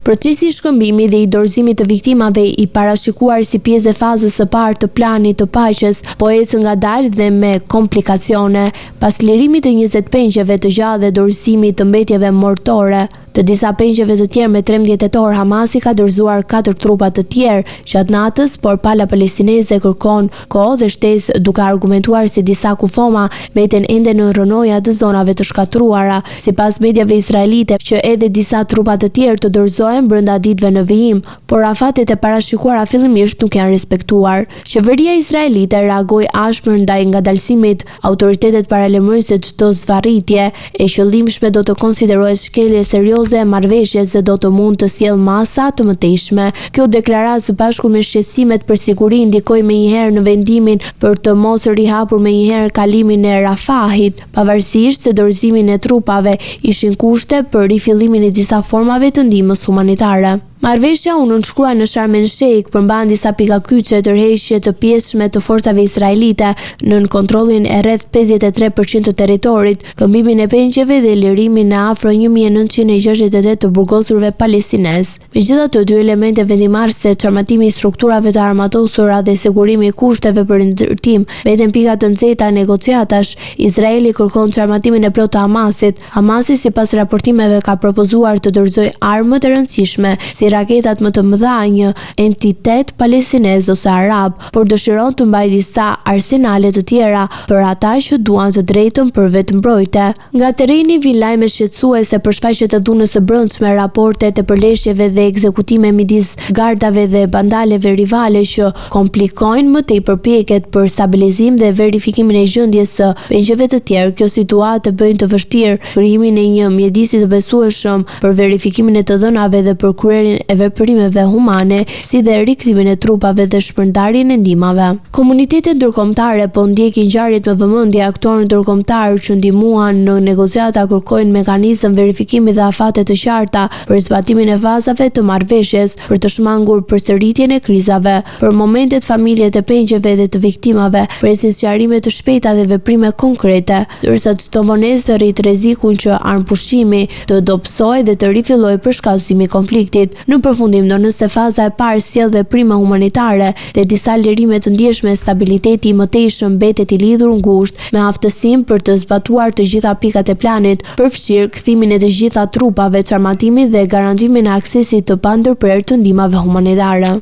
Procesi i shkëmbimit dhe i dorëzimit të viktimave i parashikuar si pjesë e fazës së parë të planit të paqes po ecë ngadalë dhe me komplikacione pas lirimit të 20 pengjeve të gjallë dhe dorëzimit të mbetjeve mortore. Të disa pengjeve të tjerë me 13 tetor, Hamasi ka dorëzuar 4 trupa të tjerë gjatë natës, por pala palestineze kërkon kohë dhe shtesë duke argumentuar se disa kufoma mbeten ende në rronoja të zonave të shkatruara, sipas mediave izraelite që edhe disa trupa të tjerë të dorëzohen brenda ditëve në vijim, por afatet e parashikuara fillimisht nuk janë respektuar. Qeveria izraelite reagoi ashpër ndaj ngadalësimit. Autoritetet paralajmërojnë se çdo zvarritje e qëllimshme do të konsiderohet shkelje serioze e marrëveshjes dhe do të mund të sjellë masa të mëtejshme. Kjo deklaratë së bashku me shqetësimet për siguri ndikoi menjëherë në vendimin për të mos rihapur menjëherë kalimin e Rafahit, pavarësisht se dorëzimin e trupave ishin kushte për rifillimin e disa formave të ndihmës humanitare. Marrëveshja u nënshkrua në Sharm el Sheikh përmban disa pika kyçe tërheqje të pjesshme të forcave izraelite nën kontrollin e rreth 53% të territorit, këmbimin e pengjeve dhe lirimin e afro 1968 të burgosurve palestinez. Megjithatë, dy elemente vendimmarrëse, çarmatimi i strukturave të armatosura dhe sigurimi i kushteve për ndërtim, mbeten pika të nxehta negociatash. Izraeli kërkon çarmatimin e plotë të Hamasit. Hamasi, sipas raportimeve, ka propozuar të dorëzojë armë të rëndësishme si raketat më të mëdha një entitet palestinez ose arab, por dëshiron të mbajë disa arsenale të tjera për ata që duan të drejtën për vetëmbrojtje. Nga terreni vijnë lajme shqetësuese për shfaqjet e dhunës së brendshme, raportet e përleshjeve dhe ekzekutime midis gardave dhe bandaleve rivale që komplikojnë më tej përpjekjet për stabilizim dhe verifikimin e gjendjes së pengjeve të tjerë. Kjo situatë bëjnë të vështirë krijimin e një mjedisi të besueshëm për verifikimin e të dhënave dhe për kryerjen e veprimeve humane, si dhe rikthimin e trupave dhe shpërndarjen e ndihmave. Komunitetet ndërkombëtare po ndjekin ngjarjet me vëmendje. Aktorë ndërkombëtar që ndihmuan në negociata kërkojnë mekanizëm verifikimi dhe afate të qarta për zbatimin e fazave të marrëveshjes për të shmangur përsëritjen e krizave. Për momentet, familjet e pengjeve dhe të viktimave presin sqarime të shpejta dhe veprime konkrete, ndërsa çdo vonesë rrit rrezikun që armpushimi të dobësojë dhe të rifillojë përshkallësimi i konfliktit. Në përfundim, nëse faza e parë sjell veprime humanitare dhe disa lirime të ndjeshme, stabiliteti i mëtejshëm mbetet i lidhur ngushtë me aftësinë për të zbatuar të gjitha pikat e planit, përfshirë kthimin e të gjitha trupave, çarmatimin dhe garantimin e aksesit të pandërprerë të ndihmave humanitare.